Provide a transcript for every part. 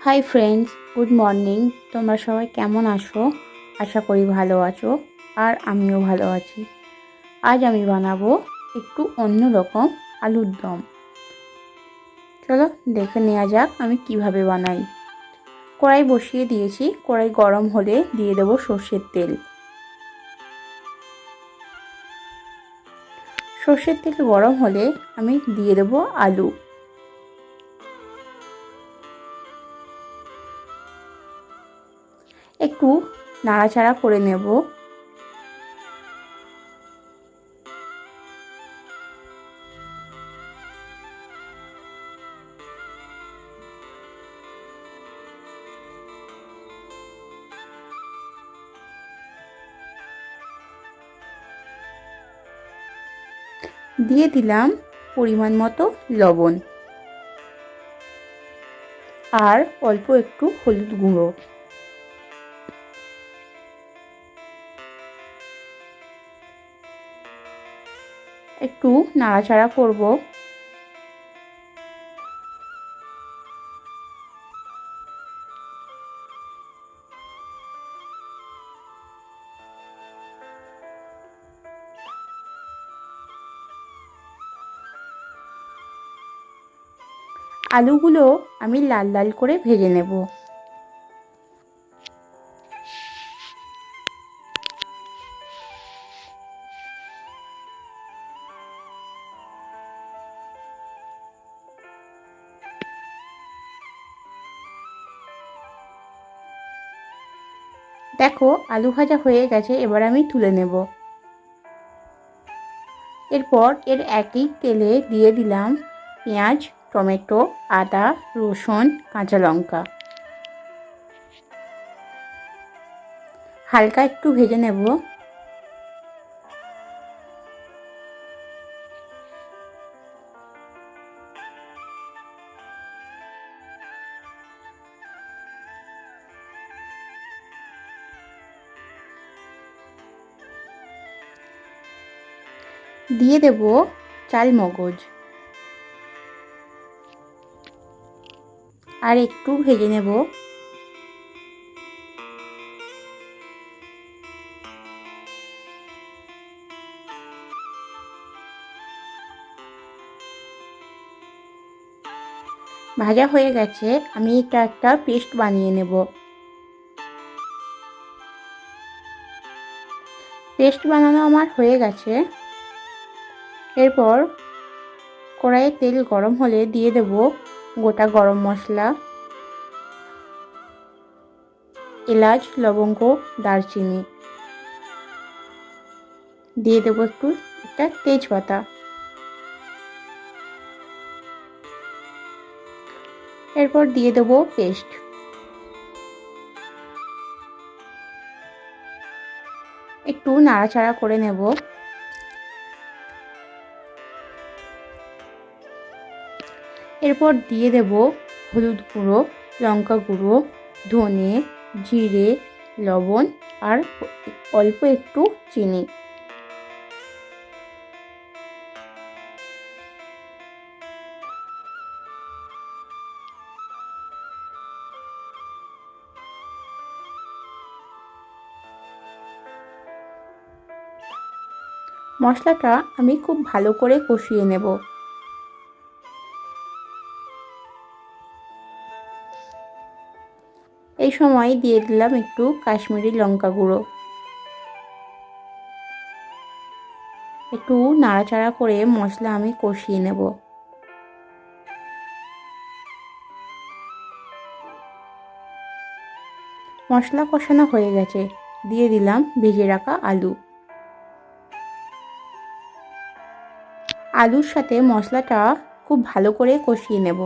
Hi friends, good morning. তোমরা সবাই কেমন আছো? আশা করি ভালো আছো, আর আমিও ভালো আছি। আজ আমি বানাবো একটু অন্যরকম আলুর দম। চলো দেখে নেওয়া যাক আমি কিভাবে বানাই। কড়াই বসিয়ে দিয়েছি, কড়াই গরম হলে দিয়ে দেবো সর্ষের তেল। সর্ষের তেল গরম হলে আমি দিয়ে দেবো আলু। একটু নাড়াচাড়া করে নেব। দিয়ে দিলাম পরিমাণ মতো লবণ আর অল্প একটু হলুদ গুঁড়ো। একটু নাড়াচাড়া করব। আলুগুলো আমি লাল লাল করে ভেজে নেব। দেখো আলু ভাজা হয়ে গেছে, এবার আমি তুলে নেব। এরপর এর একই তেলে দিয়ে দিলাম পেঁয়াজ, টমেটো, আদা, রসুন, কাঁচা লঙ্কা। হালকা একটু ভেজে নেব। দিয়ে দেব চালমগজ আর একটু ভেজে নেব। ভাজা হয়ে গেছে, আমি এটা একটা পেস্ট বানিয়ে নেব। পেস্ট বানানো আমার হয়ে গেছে। এরপর কড়াইয়ে তেল গরম হলে দিয়ে দেব গোটা গরম মশলা, এলাচ, লবঙ্গ, দারচিনি। দিয়ে দেবো একটু একটা তেজপাতা। এরপর দিয়ে দেবো পেস্ট। একটু নাড়াচাড়া করে নেব। এরপর দিয়ে দেব হলুদ গুঁড়ো, লঙ্কা গুঁড়ো, ধনে, জিরে, লবণ আর অল্প একটু চিনি। মশলাটা আমি খুব ভালো করে কষিয়ে নেব। এই সময় দিয়ে দিলাম একটু কাশ্মীরি লঙ্কা গুঁড়ো। একটু নাড়াচাড়া করে মশলা আমি কষিয়ে নেব। মশলা কষানো হয়ে গেছে, দিয়ে দিলাম ভেজে রাখা আলু। আলুর সাথে মশলাটা খুব ভালো করে কষিয়ে নেব।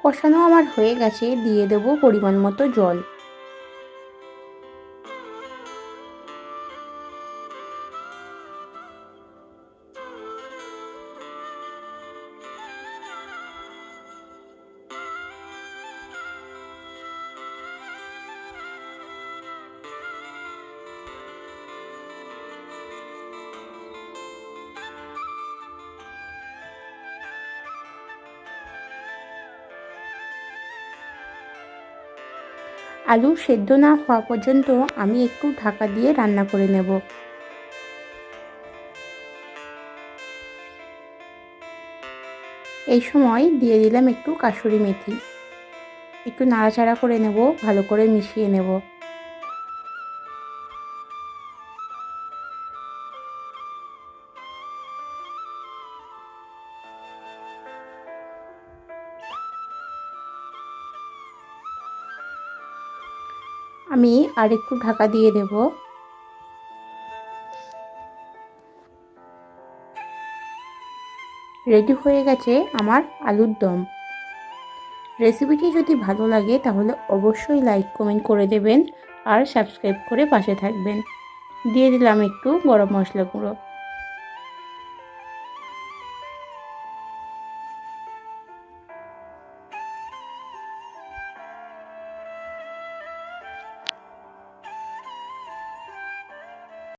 কষানো আমার হয়ে গেছে, দিয়ে দেব পরিমাণ মতো জল। আলু সেদ্ধ না হওয়া পর্যন্ত আমি একটু ঢাকা দিয়ে রান্না করে নেব। এই সময় দিয়ে দিলাম একটু কাসুরি মেথি। একটু নাড়াচাড়া করে নেব, ভালো করে মিশিয়ে নেব। আমি আর একটু ঢাকা দিয়ে দেব। রেডি হয়ে গেছে আমার আলুর দম। রেসিপিটি যদি ভালো লাগে তাহলে অবশ্যই লাইক কমেন্ট করে দেবেন আর সাবস্ক্রাইব করে পাশে থাকবেন। দিয়ে দিলাম একটু গরম মশলা গুঁড়ো।